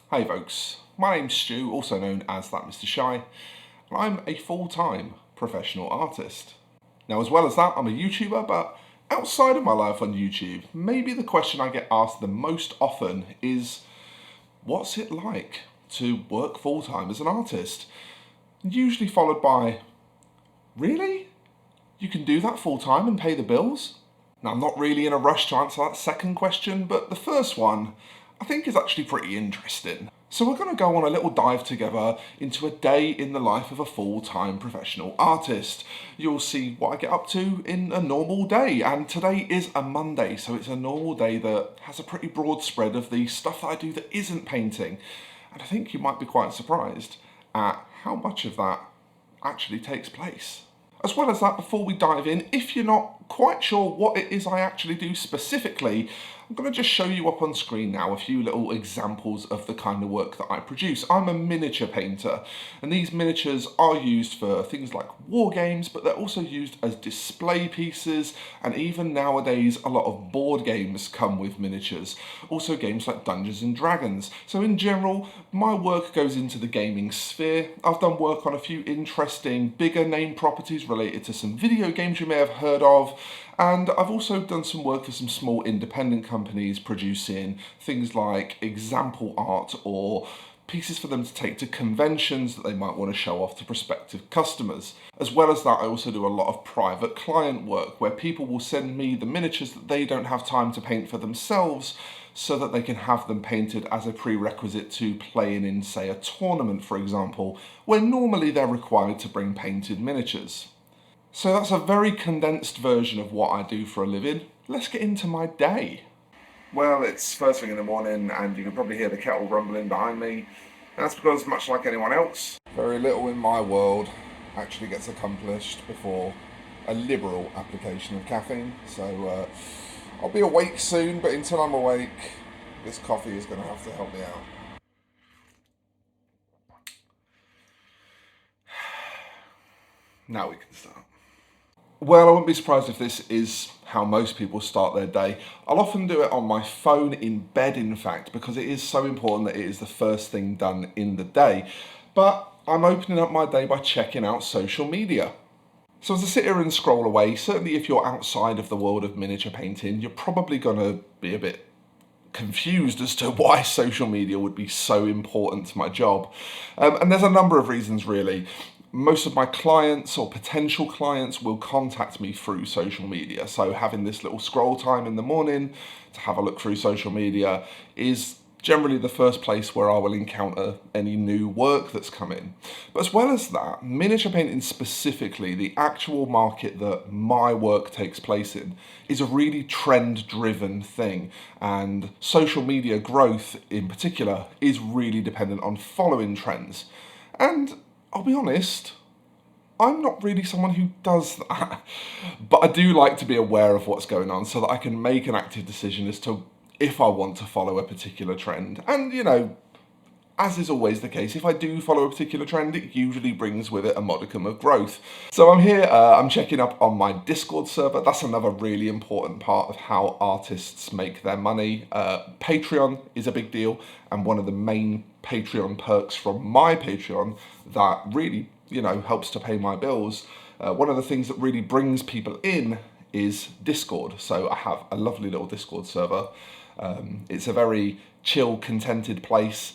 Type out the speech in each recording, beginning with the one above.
Hey folks, my name's Stu, also known as That Mr. Shy, and I'm a full-time professional artist. Now, as well as that, I'm a YouTuber, but outside of my life on YouTube, maybe the question I get asked the most often is, what's it like to work full-time as an artist? Usually followed by, really? You can do that full-time and pay the bills? Now, I'm not really in a rush to answer that second question, but the first one I think is actually pretty interesting. So we're going to go on a little dive together into a day in the life of a full-time professional artist. You'll see what I get up to in a normal day, and today is a Monday, so it's a normal day that has a pretty broad spread of the stuff that I do that isn't painting. And I think you might be quite surprised at how much of that actually takes place. As well as that, before we dive in, if you're not quite sure what it is I actually do specifically, I'm going to just show you up on screen now a few little examples of the kind of work that I produce. I'm a miniature painter, and these miniatures are used for things like war games, but they're also used as display pieces, and even nowadays a lot of board games come with miniatures. Also games like Dungeons and Dragons. So in general, my work goes into the gaming sphere. I've done work on a few interesting bigger name properties related to some video games you may have heard of, and I've also done some work for some small independent companies producing things like example art or pieces for them to take to conventions that they might want to show off to prospective customers. As well as that, I also do a lot of private client work where people will send me the miniatures that they don't have time to paint for themselves so that they can have them painted as a prerequisite to playing in, say, a tournament, for example, where normally they're required to bring painted miniatures. So that's a very condensed version of what I do for a living. Let's get into my day. Well, it's first thing in the morning and you can probably hear the kettle rumbling behind me. And that's because, much like anyone else, very little in my world actually gets accomplished before a liberal application of caffeine. So I'll be awake soon, but until I'm awake, this coffee is going to have to help me out. Now we can start. Well, I wouldn't be surprised if this is how most people start their day. I'll often do it on my phone in bed, in fact, because it is so important that it is the first thing done in the day. But I'm opening up my day by checking out social media. So as I sit here and scroll away, certainly if you're outside of the world of miniature painting, you're probably going to be a bit confused as to why social media would be so important to my job. And there's a number of reasons, really. Most of my clients or potential clients will contact me through social media. So having this little scroll time in the morning to have a look through social media is generally the first place where I will encounter any new work that's come in. But as well as that, miniature painting specifically, the actual market that my work takes place in, is a really trend-driven thing. And social media growth in particular is really dependent on following trends. And I'll be honest, I'm not really someone who does that. But I do like to be aware of what's going on so that I can make an active decision as to if I want to follow a particular trend. And, you know, as is always the case, if I do follow a particular trend, it usually brings with it a modicum of growth. So I'm here, I'm checking up on my Discord server. That's another really important part of how artists make their money. Patreon is a big deal, and one of the main Patreon perks from my Patreon that really, you know, helps to pay my bills. One of the things that really brings people in is Discord. So I have a lovely little Discord server. It's a very chill, contented place.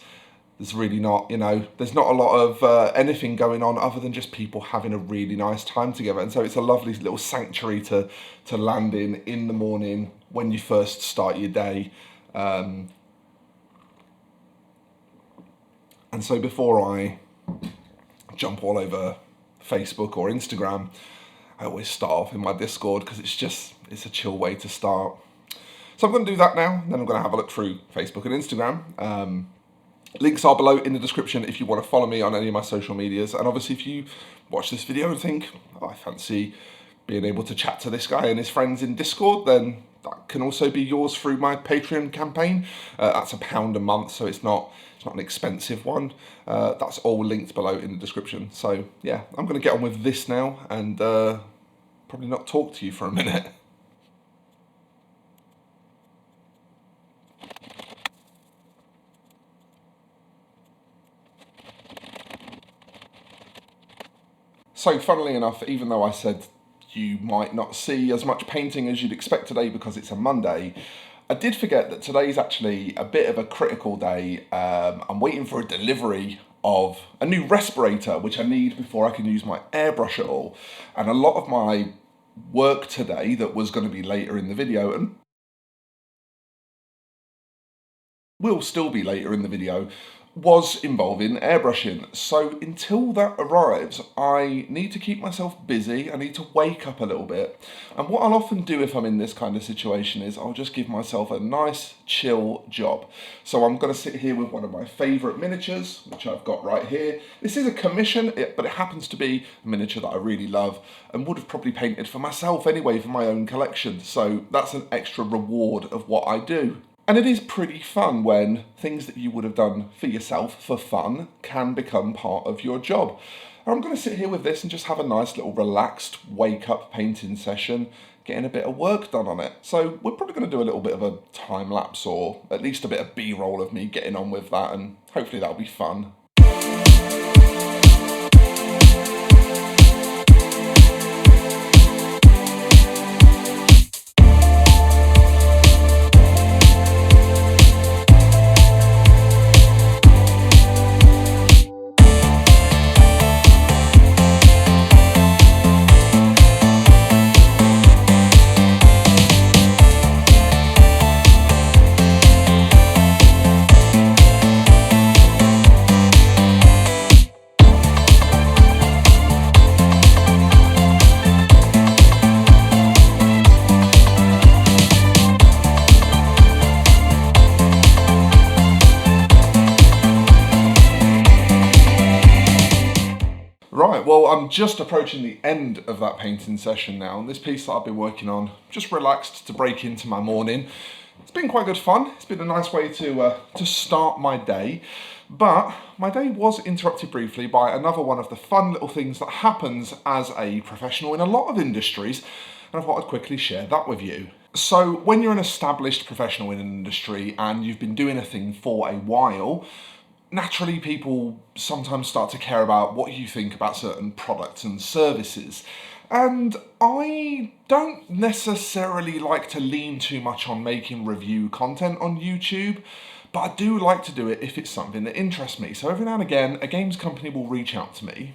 There's really not, you know, there's not a lot of anything going on other than just people having a really nice time together. And so it's a lovely little sanctuary to land in the morning when you first start your day. And so before I jump all over Facebook or Instagram, I always start off in my Discord because it's a chill way to start. So I'm going to do that now, then I'm going to have a look through Facebook and Instagram. Links are below in the description if you want to follow me on any of my social medias. And obviously if you watch this video and think, oh, I fancy being able to chat to this guy and his friends in Discord, then that can also be yours through my Patreon campaign. That's £1 a month, so it's not an expensive one. That's all linked below in the description. So yeah, I'm going to get on with this now and probably not talk to you for a minute. So funnily enough, even though I said you might not see as much painting as you'd expect today because it's a Monday, I did forget that today's actually a bit of a critical day. I'm waiting for a delivery of a new respirator, which I need before I can use my airbrush at all. And a lot of my work today that was going to be later in the video, and will still be later in the video, was involving airbrushing. So until that arrives, I need to keep myself busy. I need to wake up a little bit. And what I'll often do if I'm in this kind of situation is I'll just give myself a nice chill job. So I'm going to sit here with one of my favourite miniatures, which I've got right here. This is a commission, but it happens to be a miniature that I really love and would have probably painted for myself anyway for my own collection. So that's an extra reward of what I do. And it is pretty fun when things that you would have done for yourself for fun can become part of your job. And I'm going to sit here with this and just have a nice little relaxed wake up painting session, getting a bit of work done on it. So we're probably going to do a little bit of a time lapse, or at least a bit of B-roll of me getting on with that, and hopefully that'll be fun. Right, well, I'm just approaching the end of that painting session now, and this piece that I've been working on, just relaxed to break into my morning. It's been quite good fun. It's been a nice way to start my day, but my day was interrupted briefly by another one of the fun little things that happens as a professional in a lot of industries, and I thought I'd quickly share that with you. So when you're an established professional in an industry and you've been doing a thing for a while, naturally, people sometimes start to care about what you think about certain products and services. And I don't necessarily like to lean too much on making review content on YouTube, but I do like to do it if it's something that interests me. So every now and again, a games company will reach out to me.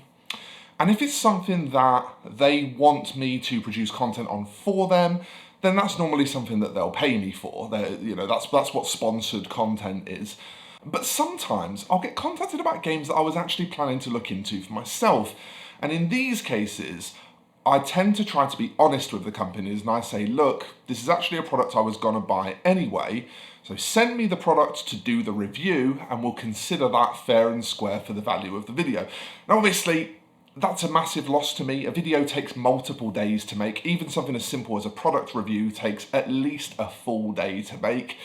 And if it's something that they want me to produce content on for them, then that's normally something that they'll pay me for. That's what sponsored content is. But sometimes I'll get contacted about games that I was actually planning to look into for myself. And in these cases, I tend to try to be honest with the companies, and I say, look, this is actually a product I was going to buy anyway, so send me the product to do the review and we'll consider that fair and square for the value of the video. Now obviously, that's a massive loss to me. A video takes multiple days to make. Even something as simple as a product review takes at least a full day to make.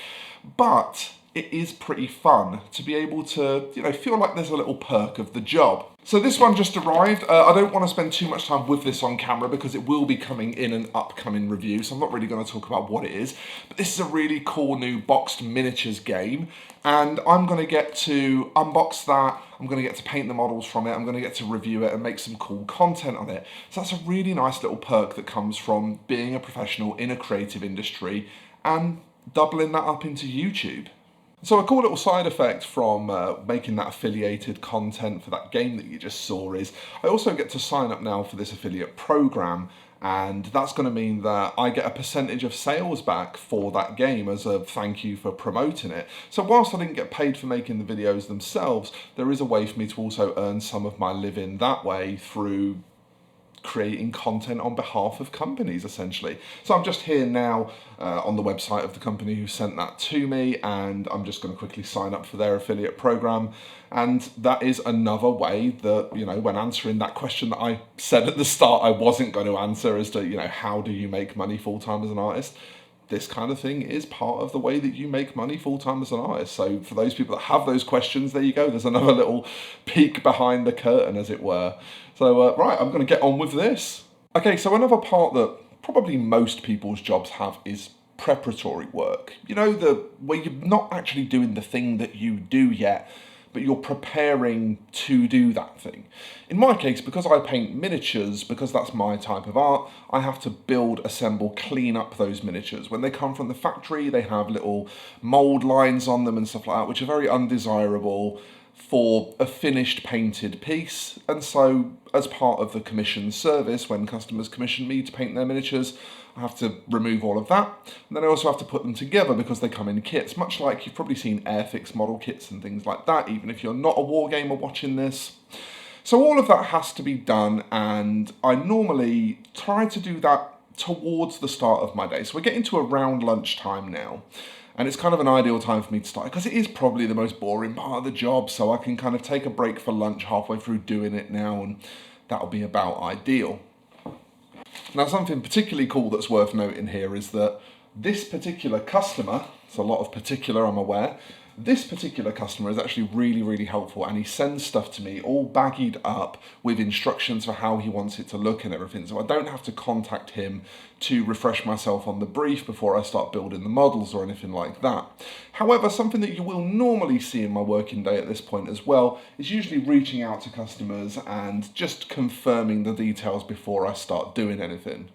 But it is pretty fun to be able to, feel like there's a little perk of the job. So this one just arrived. I don't want to spend too much time with this on camera because it will be coming in an upcoming review, so I'm not really going to talk about what it is. But this is a really cool new boxed miniatures game, and I'm going to get to unbox that. I'm going to get to paint the models from it. I'm going to get to review it and make some cool content on it. So that's a really nice little perk that comes from being a professional in a creative industry and doubling that up into YouTube. So a cool little side effect from making that affiliated content for that game that you just saw is I also get to sign up now for this affiliate program, and that's going to mean that I get a percentage of sales back for that game as a thank you for promoting it. So whilst I didn't get paid for making the videos themselves, there is a way for me to also earn some of my living that way through creating content on behalf of companies, essentially. So I'm just here now on the website of the company who sent that to me, and I'm just going to quickly sign up for their affiliate program. And that is another way that, when answering that question that I said at the start I wasn't going to answer as to, how do you make money full-time as an artist? This kind of thing is part of the way that you make money full-time as an artist. So for those people that have those questions, there you go. There's another little peek behind the curtain, as it were. So, right, I'm going to get on with this. Okay, so another part that probably most people's jobs have is preparatory work. Where you're not actually doing the thing that you do yet, but you're preparing to do that thing. In my case, because I paint miniatures, because that's my type of art, I have to build, assemble, clean up those miniatures. When they come from the factory, they have little mold lines on them and stuff like that, which are very undesirable for a finished painted piece. And so as part of the commission service, when customers commission me to paint their miniatures, I have to remove all of that. And then I also have to put them together because they come in kits, much like you've probably seen Airfix model kits and things like that, even if you're not a wargamer watching this. So all of that has to be done, and I normally try to do that towards the start of my day. So we're getting to around lunchtime now. And it's kind of an ideal time for me to start because it is probably the most boring part of the job, so I can kind of take a break for lunch halfway through doing it now, and that'll be about ideal. Now, something particularly cool that's worth noting here is that this particular customer, it's a lot of particular, I'm aware, this particular customer is actually really, really helpful, and he sends stuff to me all baggied up with instructions for how he wants it to look and everything, so I don't have to contact him to refresh myself on the brief before I start building the models or anything like that. However, something that you will normally see in my working day at this point as well is usually reaching out to customers and just confirming the details before I start doing anything.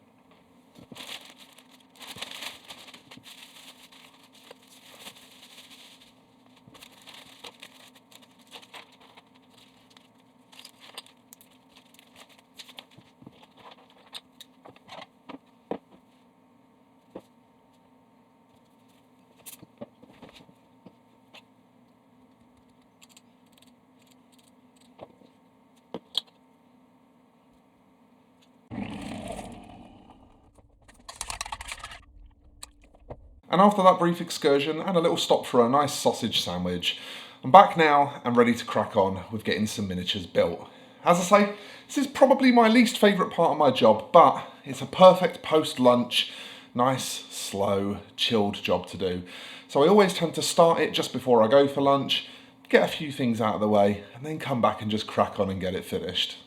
And after that brief excursion and a little stop for a nice sausage sandwich, I'm back now and ready to crack on with getting some miniatures built. As I say, this is probably my least favourite part of my job, but it's a perfect post-lunch, nice, slow, chilled job to do. So I always tend to start it just before I go for lunch, get a few things out of the way, and then come back and just crack on and get it finished.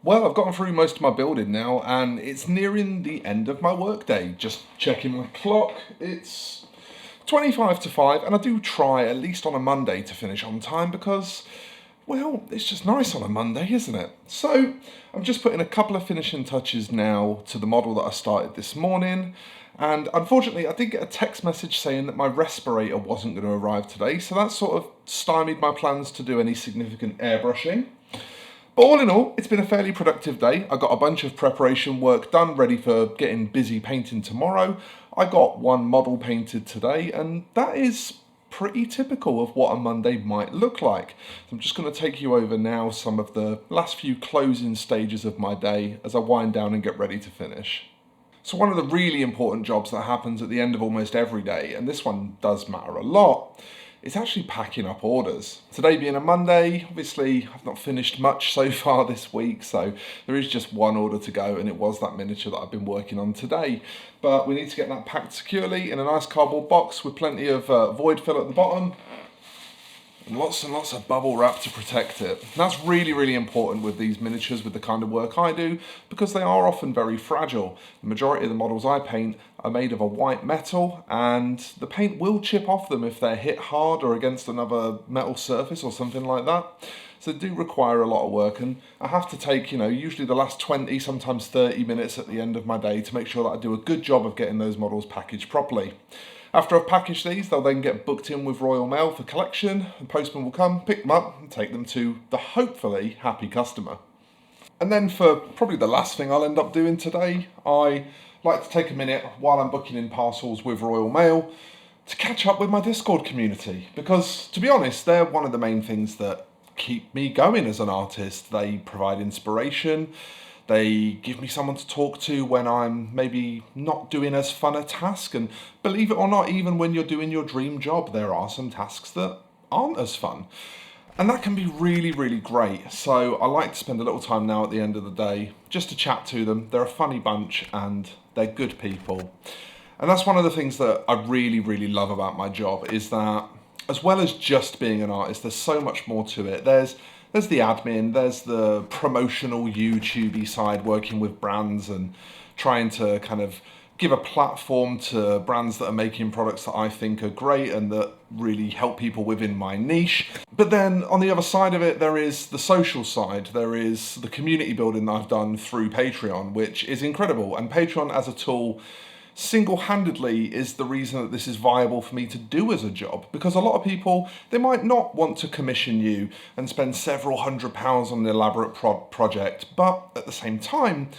Well, I've gotten through most of my building now, and it's nearing the end of my workday. Just checking my clock, it's 25 to 5, and I do try, at least on a Monday, to finish on time because, well, it's just nice on a Monday, isn't it? So, I'm just putting a couple of finishing touches now to the model that I started this morning, and unfortunately I did get a text message saying that my respirator wasn't going to arrive today, so that sort of stymied my plans to do any significant airbrushing. But all in all, it's been a fairly productive day. I got a bunch of preparation work done, ready for getting busy painting tomorrow. I got one model painted today, and that is pretty typical of what a Monday might look like. So I'm just going to take you over now some of the last few closing stages of my day as I wind down and get ready to finish. So one of the really important jobs that happens at the end of almost every day, and this one does matter a lot, is actually packing up orders. Today being a Monday, obviously I've not finished much so far this week, so there is just one order to go, and it was that miniature that I've been working on today. But we need to get that packed securely in a nice cardboard box with plenty of void fill at the bottom, and lots of bubble wrap to protect it. And that's really, really important with these miniatures, with the kind of work I do, because they are often very fragile. The majority of the models I paint are made of a white metal, and the paint will chip off them if they're hit hard or against another metal surface or something like that. So they do require a lot of work, and I have to take, usually the last 20, sometimes 30 minutes at the end of my day to make sure that I do a good job of getting those models packaged properly. After I've packaged these, they'll then get booked in with Royal Mail for collection. The postman will come, pick them up, and take them to the hopefully happy customer. And then for probably the last thing I'll end up doing today, I like to take a minute while I'm booking in parcels with Royal Mail to catch up with my Discord community. Because, to be honest, they're one of the main things that keep me going as an artist. They provide inspiration. They give me someone to talk to when I'm maybe not doing as fun a task. And believe it or not, even when you're doing your dream job, there are some tasks that aren't as fun. And that can be really, really great. So I like to spend a little time now at the end of the day just to chat to them. They're a funny bunch and they're good people. And that's one of the things that I really, really love about my job is that as well as just being an artist, there's so much more to it. There's the admin, there's the promotional YouTubey side, working with brands and trying to kind of give a platform to brands that are making products that I think are great and that really help people within my niche. But then on the other side of it, there is the social side. There is the community building that I've done through Patreon, which is incredible. And Patreon as a tool single-handedly is the reason that this is viable for me to do as a job, because a lot of people, they might not want to commission you and spend several £100s on an elaborate project, but at the same time,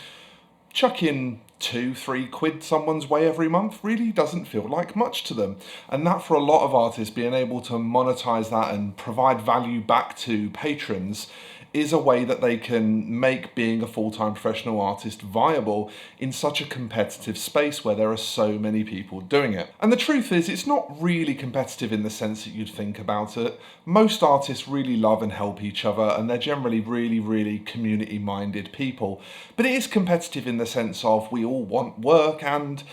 chuck in 2-3 quid someone's way every month really doesn't feel like much to them. And that, for a lot of artists, being able to monetize that and provide value back to patrons is a way that they can make being a full-time professional artist viable in such a competitive space where there are so many people doing it. And the truth is, it's not really competitive in the sense that you'd think about it. Most artists really love and help each other, and they're generally really, really community-minded people. But it is competitive in the sense of we all want work and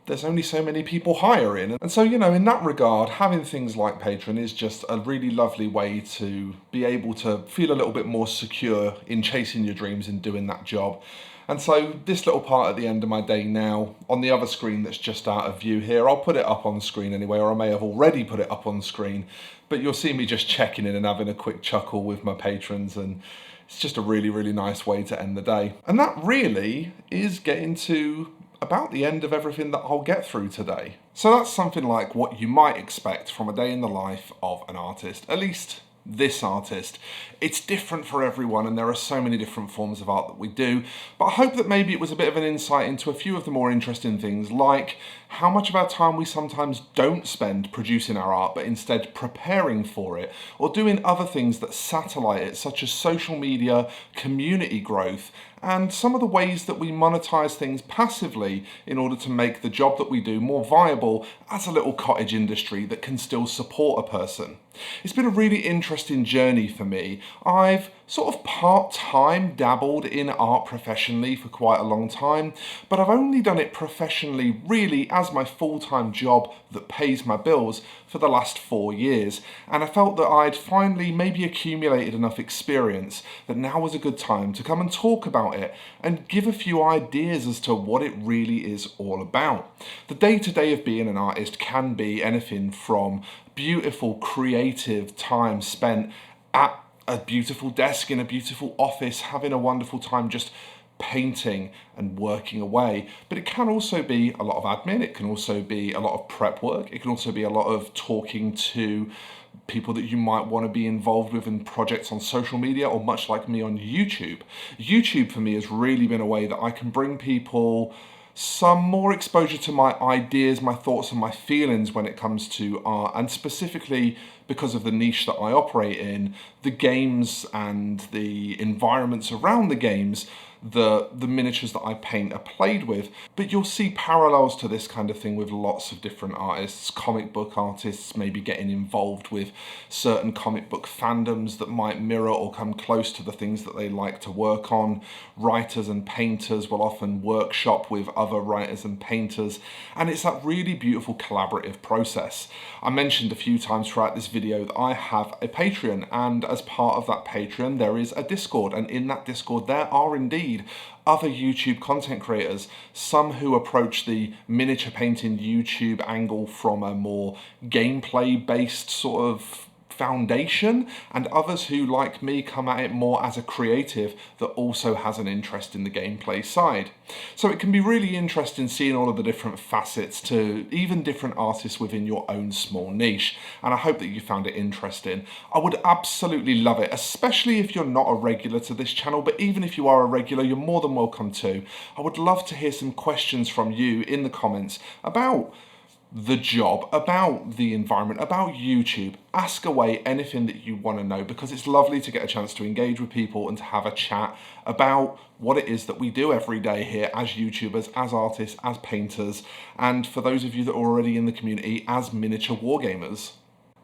there's only so many people hiring. And so, you know, in that regard, having things like Patreon is just a really lovely way to be able to feel a little bit more secure in chasing your dreams and doing that job. And so this little part at the end of my day now, on the other screen that's just out of view here, I'll put it up on screen anyway, or I may have already put it up on screen, but you'll see me just checking in and having a quick chuckle with my patrons, and it's just a really, really nice way to end the day. And that really is getting to about the end of everything that I'll get through today. So that's something like what you might expect from a day in the life of an artist, at least this artist. It's different for everyone, and there are so many different forms of art that we do, but I hope that maybe it was a bit of an insight into a few of the more interesting things, like how much of our time we sometimes don't spend producing our art, but instead preparing for it, or doing other things that satellite it, such as social media, community growth, and some of the ways that we monetize things passively in order to make the job that we do more viable as a little cottage industry that can still support a person. It's been a really interesting journey for me. I've sort of part-time dabbled in art professionally for quite a long time, but I've only done it professionally really as my full-time job that pays my bills for the last 4 years. And I felt that I'd finally maybe accumulated enough experience that now was a good time to come and talk about it and give a few ideas as to what it really is all about. The day-to-day of being an artist can be anything from beautiful creative time spent at a beautiful desk in a beautiful office, having a wonderful time just painting and working away. But it can also be a lot of admin, it can also be a lot of prep work, it can also be a lot of talking to people that you might want to be involved with in projects on social media, or much like me on YouTube. YouTube for me has really been a way that I can bring people some more exposure to my ideas, my thoughts and my feelings when it comes to art, and specifically because of the niche that I operate in, the games and the environments around the games, the miniatures that I paint are played with. But you'll see parallels to this kind of thing with lots of different artists. Comic book artists maybe getting involved with certain comic book fandoms that might mirror or come close to the things that they like to work on. Writers and painters will often workshop with other writers and painters, and it's that really beautiful collaborative process. I mentioned a few times throughout this video that I have a Patreon, and as part of that Patreon there is a Discord, and in that Discord there are indeed other YouTube content creators, some who approach the miniature painting YouTube angle from a more gameplay based sort of foundation, and others who, like me, come at it more as a creative that also has an interest in the gameplay side. So it can be really interesting seeing all of the different facets to even different artists within your own small niche, and I hope that you found it interesting. I would absolutely love it, especially if you're not a regular to this channel, but even if you are a regular, you're more than welcome to. I would love to hear some questions from you in the comments about the job, about the environment, about YouTube. Ask away anything that you want to know, because it's lovely to get a chance to engage with people and to have a chat about what it is that we do every day here as YouTubers, as artists, as painters, and for those of you that are already in the community, as miniature wargamers.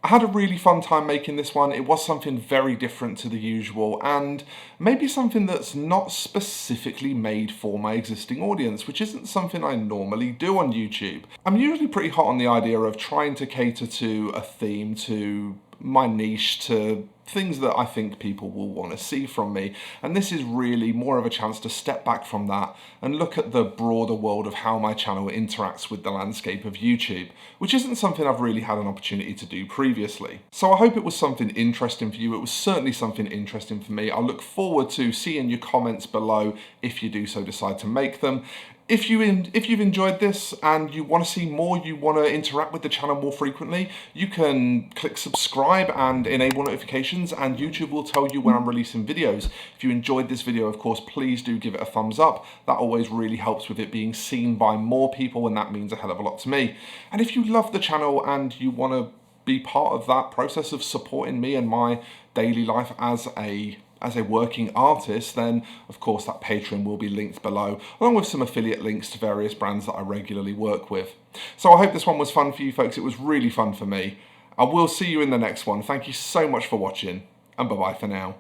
I had a really fun time making this one. It was something very different to the usual and maybe something that's not specifically made for my existing audience, which isn't something I normally do on YouTube. I'm usually pretty hot on the idea of trying to cater to a theme, to my niche, to things that I think people will want to see from me. And this is really more of a chance to step back from that and look at the broader world of how my channel interacts with the landscape of YouTube, which isn't something I've really had an opportunity to do previously. So I hope it was something interesting for you. It was certainly something interesting for me. I look forward to seeing your comments below if you do so decide to make them. If you've enjoyed this and you want to see more, you want to interact with the channel more frequently, you can click subscribe and enable notifications, and YouTube will tell you when I'm releasing videos. If you enjoyed this video, of course, please do give it a thumbs up. That always really helps with it being seen by more people, and that means a hell of a lot to me. And if you love the channel and you want to be part of that process of supporting me and my daily life as a working artist, then of course that Patreon will be linked below, along with some affiliate links to various brands that I regularly work with. So I hope this one was fun for you folks. It was really fun for me. I will see you in the next one. Thank you so much for watching, and bye-bye for now.